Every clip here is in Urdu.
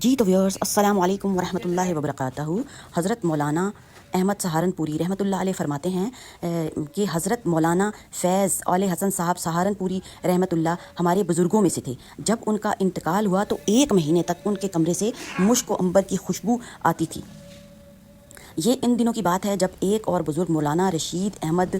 جی تو ویورز السلام علیکم ورحمۃ اللہ وبرکاتہ۔ حضرت مولانا احمد سہارنپوری رحمۃ اللہ علیہ فرماتے ہیں کہ حضرت مولانا فیض اول حسن صاحب سہارنپوری رحمۃ اللہ ہمارے بزرگوں میں سے تھے۔ جب ان کا انتقال ہوا تو 1 مہینے تک ان کے کمرے سے مشک و عنبر کی خوشبو آتی تھی۔ یہ ان دنوں کی بات ہے جب ایک اور بزرگ مولانا رشید احمد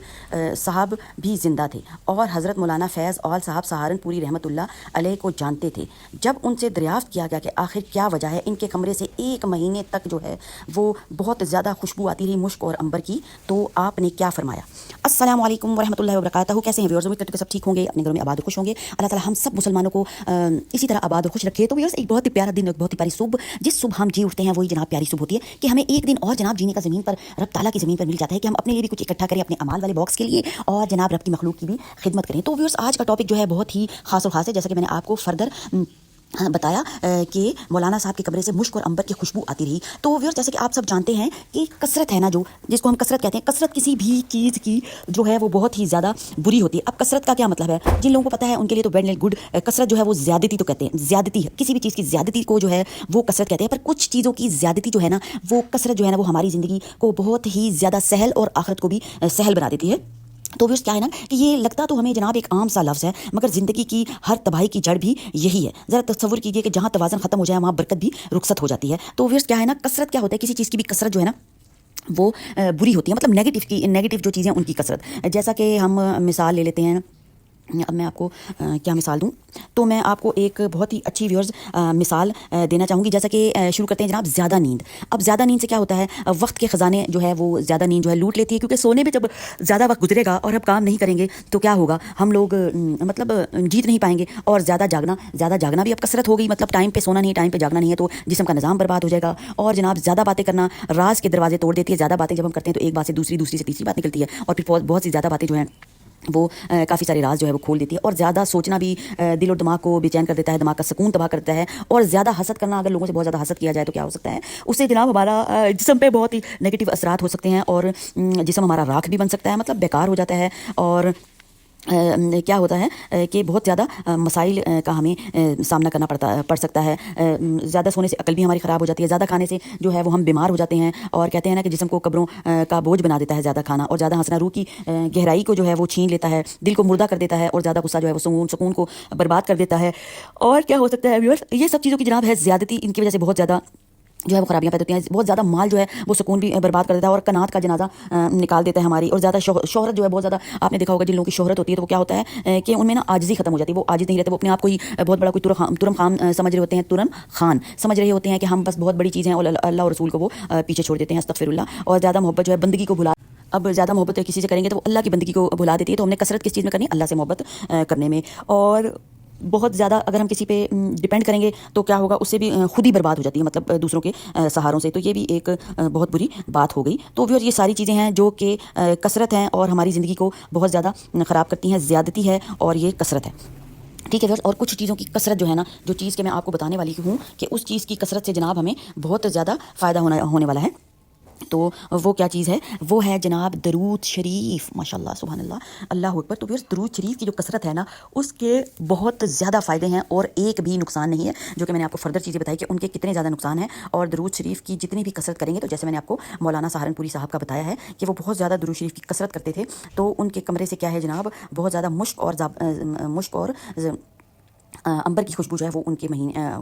صاحب بھی زندہ تھے اور حضرت مولانا فیض اول صاحب سہارنپوری رحمۃ اللہ علیہ کو جانتے تھے۔ جب ان سے دریافت کیا گیا کہ آخر کیا وجہ ہے ان کے کمرے سے 1 مہینے تک جو ہے وہ بہت زیادہ خوشبو آتی رہی مشک اور عنبر کی، تو آپ نے کیا فرمایا؟ السلام علیکم ورحمۃ اللہ وبرکاتہ۔ کیسے ہیں ویورز؟ امید کرتے ہیں کہ سب ٹھیک ہوں گے، اپنے گھروں میں آباد و خوش ہوں گے۔ اللہ تعالیٰ ہم سب مسلمانوں کو اسی طرح آباد و خوش رکھے۔ تو ویورز ایک بہت ہی پیارا دن، ایک بہت ہی پیاری صبح، جس صبح ہم جی اٹھتے ہیں وہی جناب پیاری صبح ہوتی ہے کہ ہمیں ایک دن اور جناب جینے کا زمین پر رب تعالیٰ کی زمین پر مل جاتا ہے کہ ہم اپنے لیے بھی کچھ اکٹھا کریں اپنے اعمال والے باکس کے لیے، اور جناب رب کی مخلوق کی بھی خدمت کریں۔ تو ویورز آج کا ٹاپک جو ہے بہت ہی خاص و خاص ہے، جیسا کہ میں نے آپ کو فردر بتایا کہ مولانا صاحب کے کمرے سے مشک اور عنبر کی خوشبو آتی رہی۔ تو ویورز جیسے کہ آپ سب جانتے ہیں کہ کثرت ہے نا، جو جس کو ہم کثرت کہتے ہیں، کثرت کسی بھی چیز کی جو ہے وہ بہت ہی زیادہ بری ہوتی ہے۔ اب کثرت کا کیا مطلب ہے؟ جن لوگوں کو پتہ ہے ان کے لیے تو ویل اینڈ گڈ۔ کثرت جو ہے وہ زیادتی تو کہتے ہیں، زیادتی ہے کسی بھی چیز کی زیادتی کو جو ہے وہ کثرت کہتے ہیں، پر کچھ چیزوں کی زیادتی جو ہے نا، وہ کثرت جو ہے نا وہ ہماری زندگی کو بہت ہی زیادہ سہل اور آخرت کو بھی سہل بنا دیتی ہے۔ تو ویورز کیا ہے نا کہ یہ لگتا تو ہمیں جناب ایک عام سا لفظ ہے، مگر زندگی کی ہر تباہی کی جڑ بھی یہی ہے۔ ذرا تصور کیجئے کہ جہاں توازن ختم ہو جائے وہاں برکت بھی رخصت ہو جاتی ہے۔ تو ویورز کیا ہے نا، کثرت کیا ہوتا ہے؟ کسی چیز کی بھی کثرت جو ہے نا وہ بری ہوتی ہے، مطلب نیگیٹو جو چیزیں ان کی کثرت۔ جیسا کہ ہم مثال لے لیتے ہیں، اب میں آپ کو کیا مثال دوں؟ تو میں آپ کو ایک بہت ہی اچھی ویورز مثال دینا چاہوں گی، جیسا کہ شروع کرتے ہیں جناب زیادہ نیند۔ اب زیادہ نیند سے کیا ہوتا ہے؟ وقت کے خزانے جو ہے وہ زیادہ نیند جو ہے لوٹ لیتی ہے، کیونکہ سونے میں جب زیادہ وقت گزرے گا اور اب کام نہیں کریں گے تو کیا ہوگا؟ ہم لوگ مطلب جیت نہیں پائیں گے، اور زیادہ جاگنا بھی اب کثرت ہو گئی، مطلب ٹائم پہ سونا نہیں، ٹائم پہ جاگنا نہیں ہے، تو جسم کا نظام برباد ہو جائے گا۔ اور جناب زیادہ باتیں کرنا راز کے دروازے توڑ دیتی ہے۔ زیادہ باتیں جب ہم کرتے ہیں تو ایک بات سے دوسری سے تیسری بات نکلتی ہے، اور پھر بہت سی زیادہ باتیں جو ہیں وہ کافی سارے راز جو ہے وہ کھول دیتی ہے۔ اور زیادہ سوچنا بھی دل اور دماغ کو بے چین کر دیتا ہے، دماغ کا سکون تباہ کرتا ہے۔ اور زیادہ حسد کرنا، اگر لوگوں سے بہت زیادہ حسد کیا جائے تو کیا ہو سکتا ہے؟ اس سے جناب ہمارا جسم پہ بہت ہی نیگیٹو اثرات ہو سکتے ہیں، اور جسم ہمارا راکھ بھی بن سکتا ہے، مطلب بیکار ہو جاتا ہے۔ اور کیا ہوتا ہے کہ بہت زیادہ مسائل کا ہمیں سامنا کرنا پڑ سکتا ہے۔ زیادہ سونے سے عقل بھی ہماری خراب ہو جاتی ہے، زیادہ کھانے سے جو ہے وہ ہم بیمار ہو جاتے ہیں، اور کہتے ہیں نا کہ جسم کو قبروں کا بوجھ بنا دیتا ہے زیادہ کھانا، اور زیادہ ہنسنا روح کی گہرائی کو جو ہے وہ چھین لیتا ہے، دل کو مردہ کر دیتا ہے، اور زیادہ غصہ جو ہے وہ سکون کو برباد کر دیتا ہے۔ اور کیا ہو سکتا ہے ویورز؟ یہ سب چیزوں کی جناب ہے زیادتی، ان کی وجہ سے بہت زیادہ جو ہے وہ خرابیاں پیدا ہوتی ہیں۔ بہت زیادہ مال جو ہے وہ سکون بھی برباد کر دیتا ہے، اور قناعت کا جنازہ نکال دیتا ہے ہماری۔ اور زیادہ شہرت جو ہے بہت زیادہ، آپ نے دیکھا ہوگا جن لوگوں کی شہرت ہوتی ہے تو وہ کیا ہوتا ہے کہ ان میں نا عاجزی ختم ہو جاتی ہے، وہ عاجز نہیں رہتے، وہ اپنے آپ کو ہی بہت بڑا کوئی ترم خان سمجھ رہے ہوتے ہیں، ترم خان سمجھ رہے ہوتے ہیں کہ ہم بس بہت بڑی چیز ہیں، اور اللہ اور رسول کو وہ پیچھے چھوڑ دیتے ہیں، استغفر اللہ۔ اور زیادہ محبت جو ہے بندگی کو بھلا، اب زیادہ محبت کسی سے کریں گے تو وہ اللہ کی بندگی کو بھلا دیتی ہے۔ تو ہم نے کثرت کس چیز میں کرنی؟ اللہ سے محبت کرنے میں۔ اور بہت زیادہ اگر ہم کسی پہ ڈپینڈ کریں گے تو کیا ہوگا؟ اس سے بھی خود ہی برباد ہو جاتی ہے، مطلب دوسروں کے سہاروں سے۔ تو یہ بھی ایک بہت بری بات ہو گئی۔ تو ویورز یہ ساری چیزیں ہیں جو کہ کثرت ہیں اور ہماری زندگی کو بہت زیادہ خراب کرتی ہیں، زیادتی ہے اور یہ کثرت ہے، ٹھیک ہے ویورز۔ اور کچھ چیزوں کی کثرت جو ہے نا، جو چیز کہ میں آپ کو بتانے والی ہوں کہ اس چیز کی کثرت سے جناب ہمیں بہت زیادہ فائدہ ہونے والا ہے، تو وہ کیا چیز ہے؟ وہ ہے جناب درود شریف۔ ماشاءاللہ، سبحان اللہ، اللہ اکبر۔ تو ویورز درود شریف کی جو کثرت ہے نا، اس کے بہت زیادہ فائدے ہیں اور ایک بھی نقصان نہیں ہے، جو کہ میں نے آپ کو فردر چیزیں بتائی کہ ان کے کتنے زیادہ نقصان ہیں۔ اور درود شریف کی جتنی بھی کثرت کریں گے، تو جیسے میں نے آپ کو مولانا سہارنپوری صاحب کا بتایا ہے کہ وہ بہت زیادہ درود شریف کی کثرت کرتے تھے، تو ان کے کمرے سے کیا ہے جناب، بہت زیادہ مشک اور عنبر کی خوشبو جو ہے وہ ان کے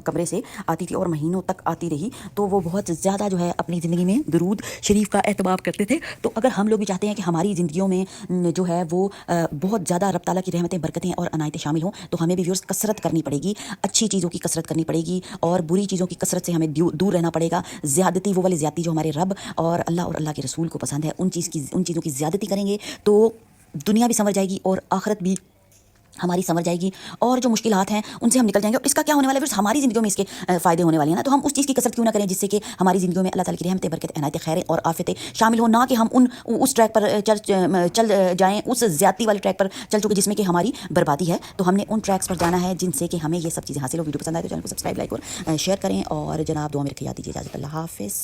کمرے سے آتی تھی اور مہینوں تک آتی رہی۔ تو وہ بہت زیادہ جو ہے اپنی زندگی میں درود شریف کا اہتمام کرتے تھے۔ تو اگر ہم لوگ بھی چاہتے ہیں کہ ہماری زندگیوں میں جو ہے وہ بہت زیادہ رب تعالیٰ کی رحمتیں، برکتیں اور عنایتیں شامل ہوں، تو ہمیں بھی ویورز کثرت کرنی پڑے گی، اچھی چیزوں کی کثرت کرنی پڑے گی، اور بری چیزوں کی کثرت سے ہمیں دور رہنا پڑے گا۔ زیادتی، وہ والی زیادتی جو ہمارے رب اور اللہ کے رسول کو پسند ہے، ان چیزوں کی زیادتی کریں گے تو دنیا بھی سنور جائے گی اور آخرت بھی ہماری سمجھ جائے گی، اور جو مشکلات ہیں ان سے ہم نکل جائیں گے۔ اور اس کا کیا ہونے والا ہے؟ ہماری زندگیوں میں اس کے فائدے ہونے والے ہیں نا، تو ہم اس چیز کی کثرت کیوں نہ کریں جس سے کہ ہماری زندگیوں میں اللہ تعالیٰ کی رحمتیں، برکت، عنایتیں، خیریں اور آفتیں شامل ہوں، نہ کہ ہم اس ٹریک پر چل جائیں، اس زیادتی والے ٹریک پر چل چکے جس میں کہ ہماری بربادی ہے۔ تو ہم نے ان ٹریکس پر جانا ہے جن سے کہ ہمیں یہ سب چیزیں حاصل ہو۔ ویڈیو پسند آئے تو چینل کو سبسکرائب، لائک اور شیئر کریں، اور جناب دعا میں رکھیں، یاد دیجیے۔ اجازت، اللہ حافظ۔